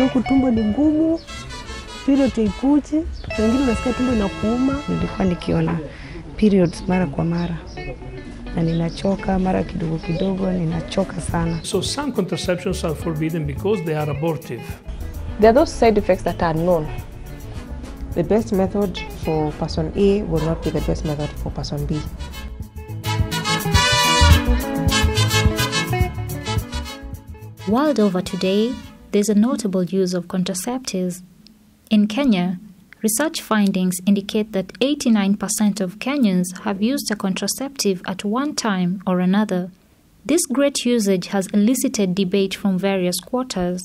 huku tumbo ni ngumu, period haikuji, wengine unasikia tumbo inakuuma. Nilikuwa nikiona periods mara kwa mara. Na ninachoka mara kidogo kidogo, ninachoka sana. So some contraceptions are forbidden because they are abortive. There are those side effects that are known. The best method for person A will not be the best method for person B. World over today, there's a notable use of contraceptives. In Kenya, research findings indicate that 89% of Kenyans have used a contraceptive at one time or another. This great usage has elicited debate from various quarters.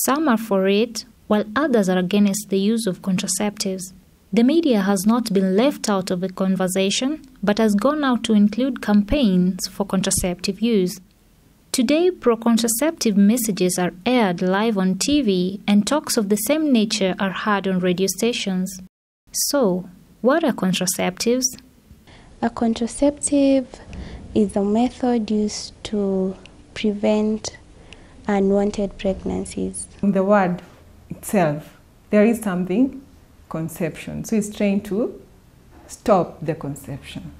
Some are for it, while others are against the use of contraceptives. The media has not been left out of the conversation, but has gone out to include campaigns for contraceptive use. Today, pro-contraceptive messages are aired live on TV, and talks of the same nature are heard on radio stations. So, what are contraceptives? A contraceptive is a method used to prevent unwanted pregnancies. In the word itself, there is something, conception. So it's trying to stop the conception.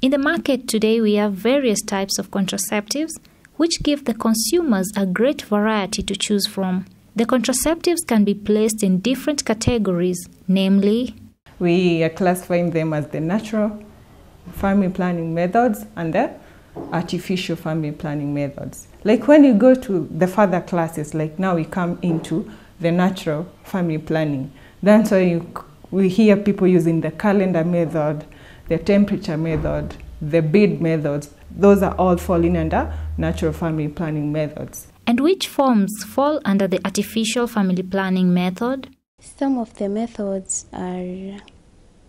In the market today, we have various types of contraceptives, which give the consumers a great variety to choose from. The contraceptives can be placed in different categories, namely, we are classifying them as the natural family planning methods and the artificial family planning methods. Like when you go to the further classes, like now we come into the natural family planning. That's why we hear people using the calendar method, the temperature method, the bead methods. Those are all falling under natural family planning methods. And which forms fall under the artificial family planning method? Some of the methods are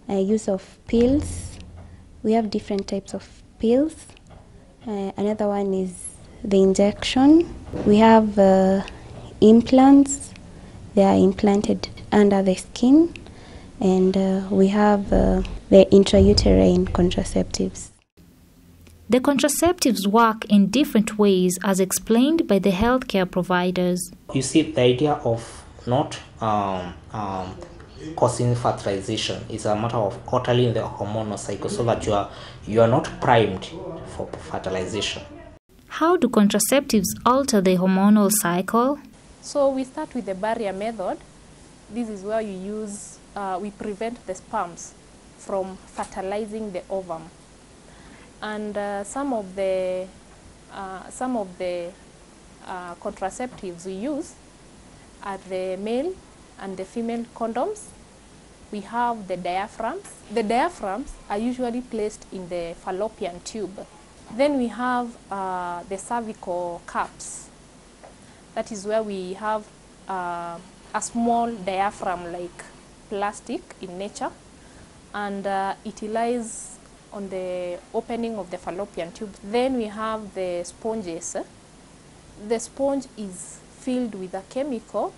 use of pills. We have different types of pills. Another one is the injection. We have implants. They are implanted under the skin. And we have the intrauterine contraceptives. The contraceptives work in different ways as explained by the healthcare providers. You see, the idea of not causing fertilization is a matter of altering the hormonal cycle so that you are not primed for fertilization. How do contraceptives alter the hormonal cycle? So we start with the barrier method. This is where we prevent the sperms from fertilizing the ovum. And some of the contraceptives we use are the male and the female condoms. We have the diaphragms. The diaphragms are usually placed in the fallopian tube. Then we have the cervical caps. That is where we have a small diaphragm like plastic in nature, and it lies on the opening of the fallopian tube. Then we have the sponges. The sponge is filled with a chemical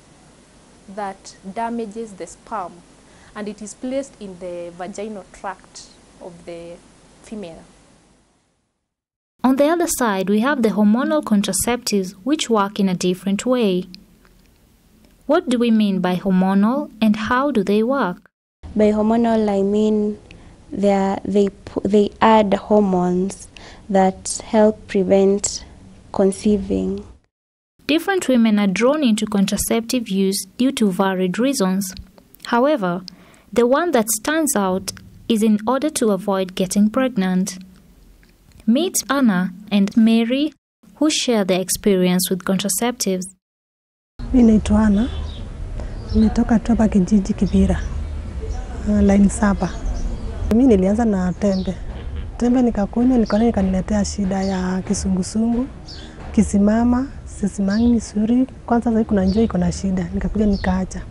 that damages the sperm, and it is placed in the vaginal tract of the female. On the other side, we have the hormonal contraceptives, which work in a different way. What do we mean by hormonal, and how do they work? By hormonal, I mean they add hormones that help prevent conceiving. Different women are drawn into contraceptive use due to varied reasons. However, the one that stands out is in order to avoid getting pregnant. Meet Anna and Mary, who share their experience with contraceptives. Mimi naitwa Anna. Nimetoka tu hapa kijiji Kibira. Line 7. Mimi nilianza na tembe. Tembe nikakunywa nikaona ikaniletea shida ya kisungusungu, kisimama, sisimami vizuri. Kwanza sasa kuna njoo iko na shida. Nikakuja nikaacha.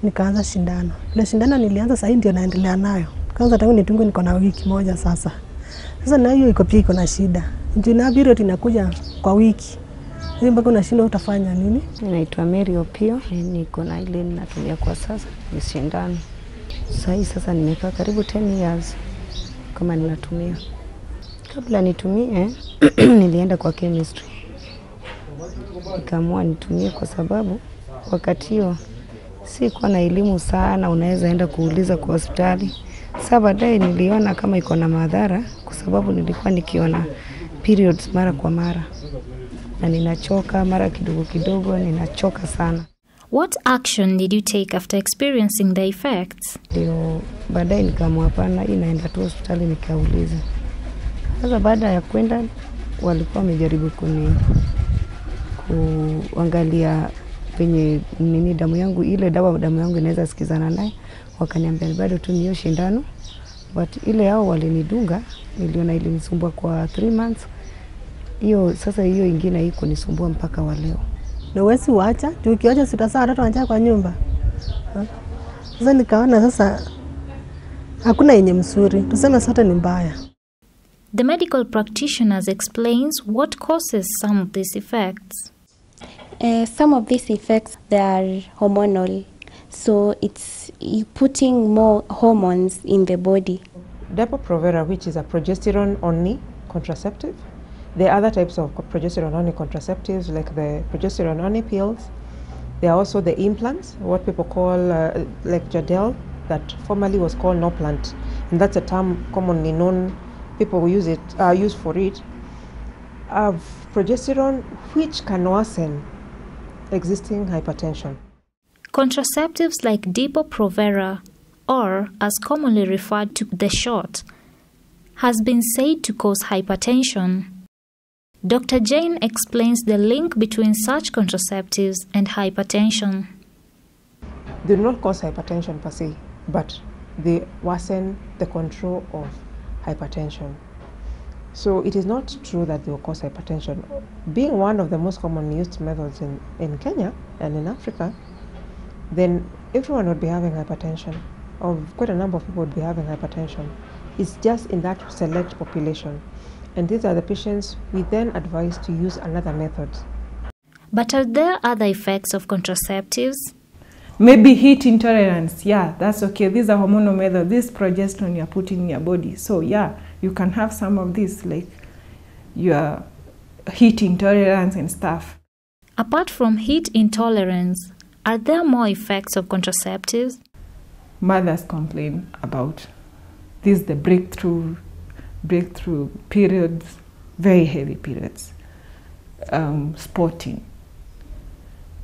Nikaanza shindano. Ile shindano nilianza sasa ndio naendelea nayo. Kwanza tangu nitungu niko na wiki moja sasa. Sasa na hiyo iko pia iko na shida. Ndio na period inakuja kwa wiki. Hiyo mpaka unashinda utafanya nini? Naitwa Mary Opio, niko na ile ninatumia kwa sasa ni shindano. Sasa nimekaa karibu 10 years kama ninatumia. Kabla nitumie nilienda kwa chemistry. Nikaamua nitumie kwa sababu wakati hiyo sikuwa na elimu sana, unaweza enda kuuliza kwa hospitali. Sasa baadaye niliona kama iko na madhara kwa sababu nilikuwa nikiona periods mara kwa mara. Na ninachoka mara kidogo kidogo, ninachoka sana. What action did you take after experiencing the effects? Ndio baadaye nikaamua hapana, inaenda tu hospitali nikauliza. Sasa baada ya kwenda walikuwa wamejaribu kuangalia penye nini damu yangu, ile damu yangu inaweza sikizana naye. Wakaniambia bado tu niyo shindano, but ile hao walinidunga niliona ilinisumbua kwa 3 months. Sasa hiyo ingine iko nisumbua mpaka wa leo. Na uwezi waacha, ukiacha sitasaa watoto wanacheza kwa nyumba. Sasa nikaona sasa hakuna yenye mzuri, tuseme sote ni mbaya. The medical practitioners explains what causes some of these effects. Some of these effects, they are hormonal. So it's putting more hormones in the body. Depo-Provera, which is a progesterone-only contraceptive. There are other types of progesterone-only contraceptives, like the progesterone-only pills. There are also the implants, what people call like Jadel, that formerly was called Noplant, and that's a term commonly known. People use for it. Progesterone, which can worsen existing hypertension. Contraceptives like Depo-Provera, or as commonly referred to the shot, has been said to cause hypertension. Dr. Jane explains the link between such contraceptives and hypertension. They do not cause hypertension per se, but they worsen the control of hypertension. So it is not true that they will cause hypertension. Being one of the most commonly used methods in Kenya and in Africa, then everyone would be having hypertension, or quite a number of people would be having hypertension. It's just in that select population. And these are the patients we then advise to use another method. But are there other effects of contraceptives? Maybe heat intolerance. Yeah, that's okay. These are hormonal methods. This progesterone you're putting in your body. So yeah, you can have some of this, like your heat intolerance and stuff. Apart from heat intolerance, are there more effects of contraceptives? Mothers complain about this, the breakthrough periods, very heavy periods, spotting.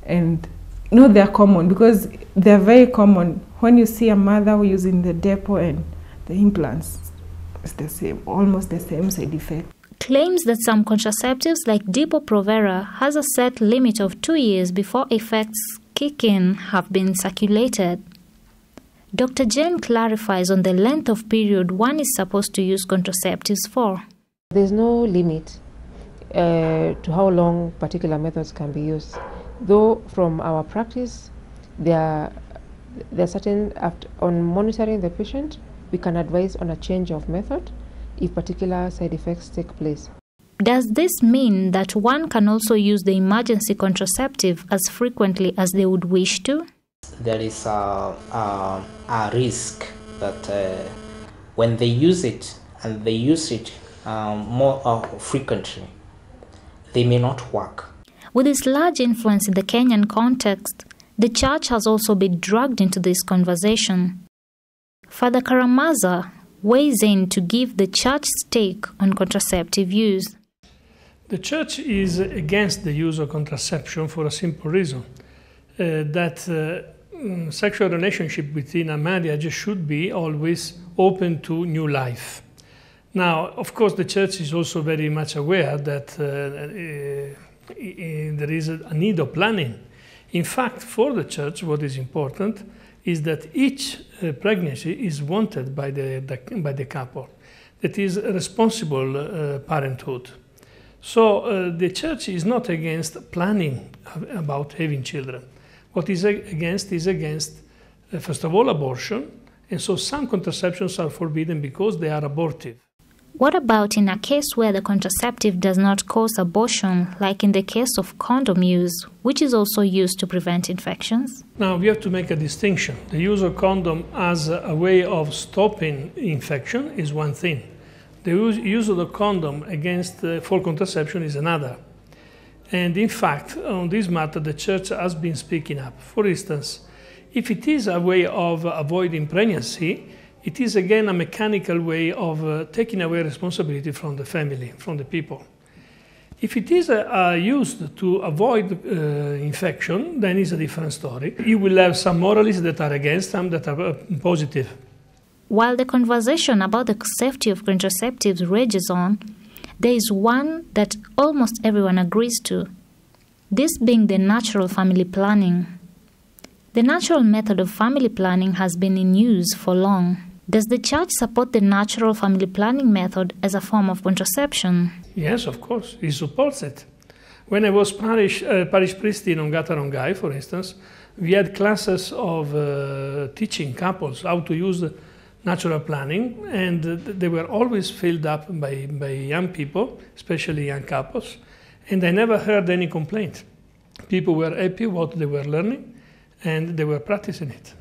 And they're common because they're very common. When you see a mother using the Depo and the implants, it's the same, almost the same side effect. Claims that some contraceptives like Depo-Provera has a set limit of 2 years before effects kick in have been circulated. Dr. Jane clarifies on the length of period one is supposed to use contraceptives for. There's no limit to how long particular methods can be used. Though from our practice, there are certain, on monitoring the patient, we can advise on a change of method if particular side effects take place. Does this mean that one can also use the emergency contraceptive as frequently as they would wish to? There is a risk that when they use it and they use it more frequently, they may not work. With its large influence in the Kenyan context, the church has also been dragged into this conversation. Father Karamaza weighs in to give the church's take on contraceptive use. The church is against the use of contraception for a simple reason, that sexual relationship within a marriage should be always open to new life. Now, of course, the church is also very much aware that there is a need of planning. In fact, for the church, what is important is that each pregnancy is wanted by the couple. That is responsible parenthood. So the church is not against planning about having children. What is against first of all, abortion, and so some contraceptions are forbidden because they are abortive. What about in a case where the contraceptive does not cause abortion, like in the case of condom use, which is also used to prevent infections? Now, we have to make a distinction. The use of condom as a way of stopping infection is one thing. The use of the condom for contraception is another. And in fact, on this matter, the Church has been speaking up. For instance, if it is a way of avoiding pregnancy, it is again a mechanical way of taking away responsibility from the family, from the people. If it is used to avoid infection, then it's a different story. You will have some moralists that are against, some that are positive. While the conversation about the safety of contraceptives rages on, there is one that almost everyone agrees to, this being the natural family planning. The natural method of family planning has been in use for long. Does the Church support the natural family planning method as a form of contraception? Yes, of course, it supports it. When I was parish priest in Ongata-Rongai, for instance, we had classes of teaching couples how to use natural planning, and they were always filled up by young people, especially young couples, and I never heard any complaint. People were happy what they were learning, and they were practicing it.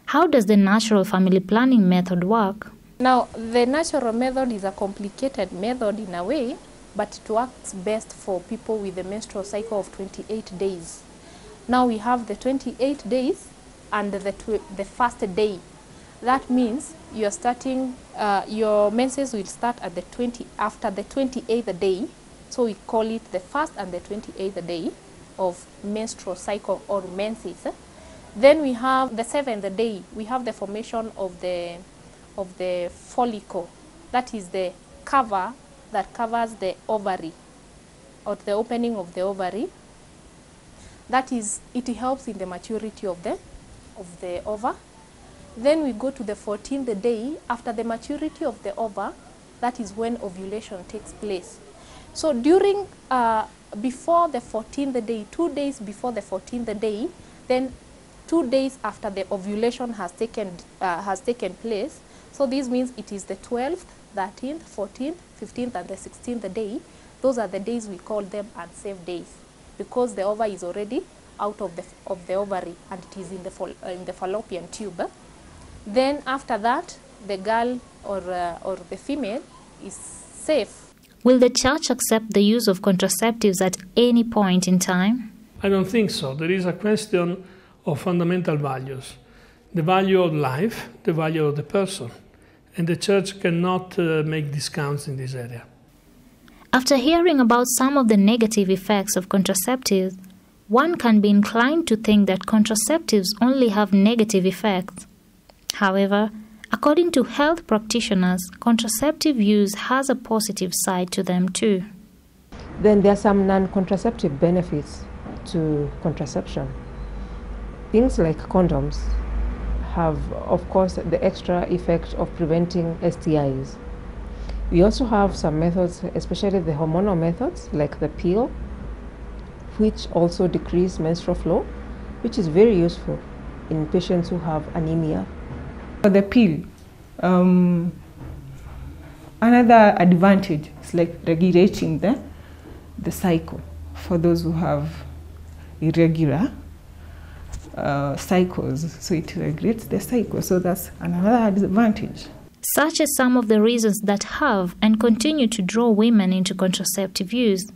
How does the natural family planning method work? Now, the natural method is a complicated method in a way, but it works best for people with a menstrual cycle of 28 days. Now we have the 28 days and the first day. That means you are starting, your menses will start at after the 28th day. So we call it the first and the 28th day of menstrual cycle or menses. Then we have the 7th day. We have the formation of the follicle. That is the cover that covers the ovary, or the opening of the ovary. That is, it helps in the maturity of the ova. Then we go to the 14th day. After the maturity of the ova, that is when ovulation takes place. So during, before the 14th day, 2 days before the 14th day, then 2 days after the ovulation has taken place. So this means it is the 12th, 13th, 14th, 15th, and the 16th day. Those are the days we call them unsafe days, because the ova is already out of the ovary and it is in the fallopian tube. Then after that, the girl or the female is safe. Will the Church accept the use of contraceptives at any point in time? I don't think so. There is a question of fundamental values. The value of life, the value of the person. And the Church cannot make discounts in this area. After hearing about some of the negative effects of contraceptives, one can be inclined to think that contraceptives only have negative effects. However, according to health practitioners, contraceptive use has a positive side to them too. Then there are some non-contraceptive benefits to contraception. Things like condoms have, of course, the extra effect of preventing STIs. We also have some methods, especially the hormonal methods, like the pill, which also decrease menstrual flow, which is very useful in patients who have anemia. The pill, another advantage is like regulating the cycle for those who have irregular cycles. So it regulates the cycle. So that's another advantage. Such are some of the reasons that have and continue to draw women into contraceptive use.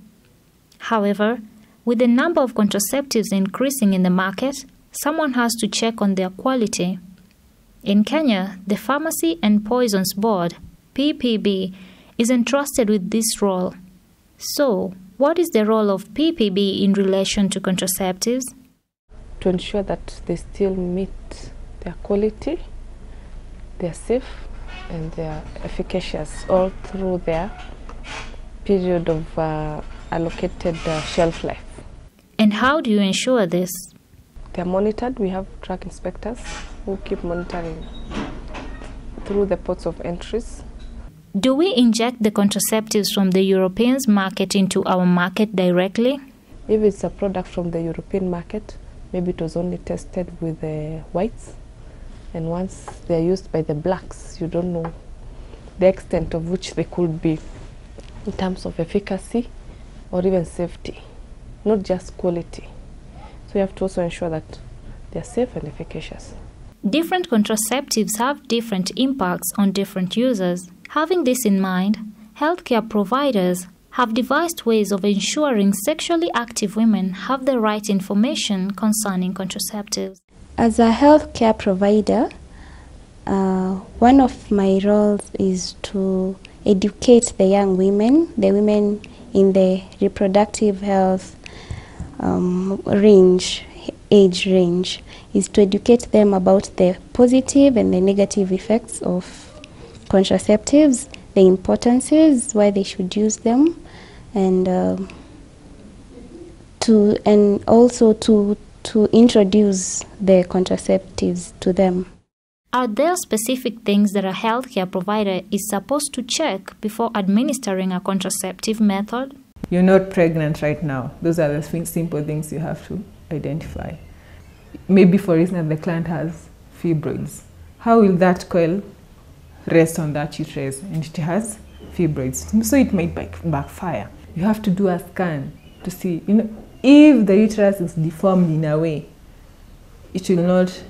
However, with the number of contraceptives increasing in the market, someone has to check on their quality. In Kenya, the Pharmacy and Poisons Board, PPB, is entrusted with this role. So, what is the role of PPB in relation to contraceptives? To ensure that they still meet their quality, they're safe, and they're efficacious all through their period of allocated shelf life. And how do you ensure this? They're monitored. We have drug inspectors who keep monitoring through the ports of entries. Do we inject the contraceptives from the European market into our market directly? If it's a product from the European market, maybe it was only tested with the whites, and once they're used by the blacks, you don't know the extent of which they could be in terms of efficacy or even safety, not just quality. So you have to also ensure that they're safe and efficacious. Different contraceptives have different impacts on different users. Having this in mind, healthcare providers have devised ways of ensuring sexually active women have the right information concerning contraceptives. As a healthcare provider, one of my roles is to educate the young women, the women in the reproductive health age range, is to educate them about the positive and the negative effects of contraceptives, the importances, why they should use them, and also to introduce the contraceptives to them. Are there specific things that a healthcare provider is supposed to check before administering a contraceptive method? You're not pregnant right now. Those are the simple things you have to identify. Maybe, for instance, the client has fibroids. How will that coil rest on that uterus? And it has fibroids, so it might backfire. You have to do a scan to see, if the uterus is deformed in a way, this will not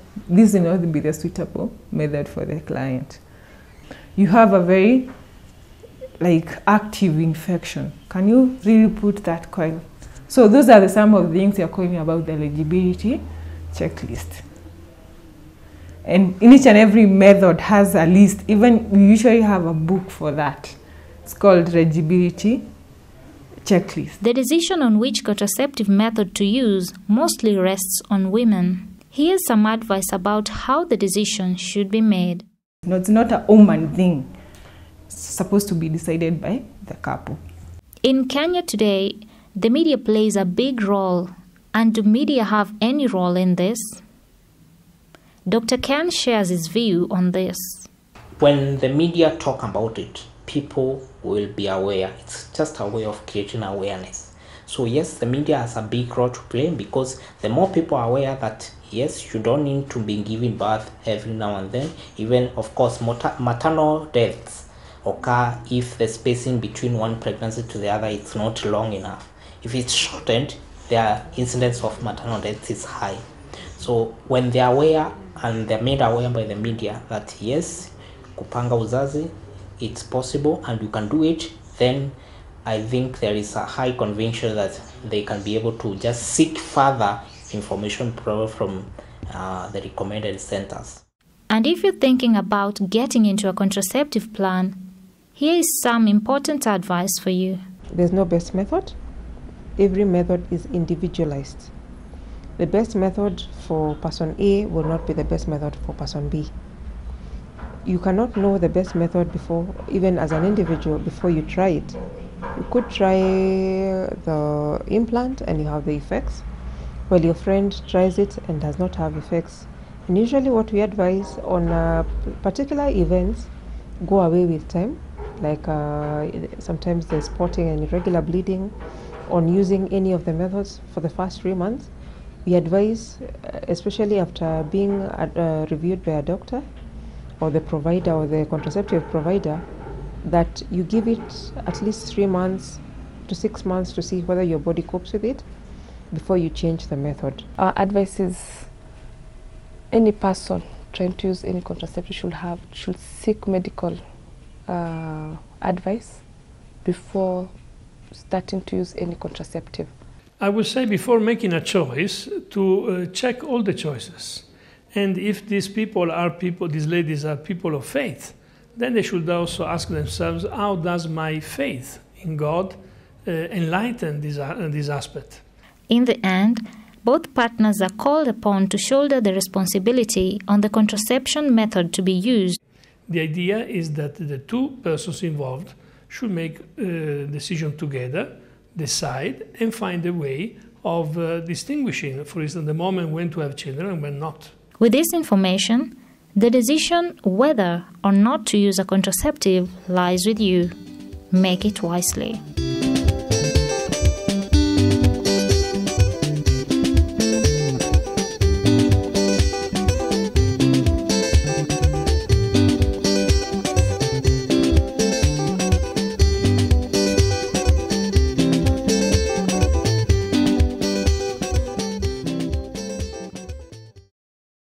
be the suitable method for the client. You have a very active infection. Can you really put that coil? So those are some of the things you're calling about the eligibility checklist. And in each and every method has a list. Even we usually have a book for that. It's called eligibility checklist. The decision on which contraceptive method to use mostly rests on women. Here's some advice about how the decision should be made. It's not a woman thing. It's supposed to be decided by the couple. In Kenya today, the media plays a big role. And do media have any role in this? Dr. Ken shares his view on this. When the media talk about it, people will be aware. It's just a way of creating awareness. So yes, the media has a big role to play, because the more people are aware that yes, you don't need to be giving birth every now and then. Even, of course, maternal deaths occur if the spacing between one pregnancy to the other is not long enough. If it's shortened, the incidence of maternal death is high. So when they are aware and they're made aware by the media that yes, kupanga uzazi, it's possible and you can do it, then I think there is a high conviction that they can be able to just seek further information from the recommended centers. And if you're thinking about getting into a contraceptive plan, here is some important advice for you. There's no best method. Every method is individualized. The best method for person A will not be the best method for person B. You cannot know the best method before, even as an individual, before you try it. You could try the implant and you have the effects, while your friend tries it and does not have effects. And usually what we advise on particular events, go away with time, like sometimes there's spotting and irregular bleeding, on using any of the methods for the first 3 months. We advise, especially after being reviewed by a doctor or the provider or the contraceptive provider, that you give it at least 3 months to 6 months to see whether your body copes with it before you change the method. Our advice is any person trying to use any contraceptive should seek medical advice before starting to use any contraceptive. I would say before making a choice to check all the choices. And if these ladies are people of faith, then they should also ask themselves, how does my faith in God enlighten this aspect? In the end, both partners are called upon to shoulder the responsibility on the contraception method to be used. The idea is that the two persons involved should make a decision together, decide, and find a way of distinguishing, for instance, the moment when to have children and when not. With this information, the decision whether or not to use a contraceptive lies with you. Make it wisely.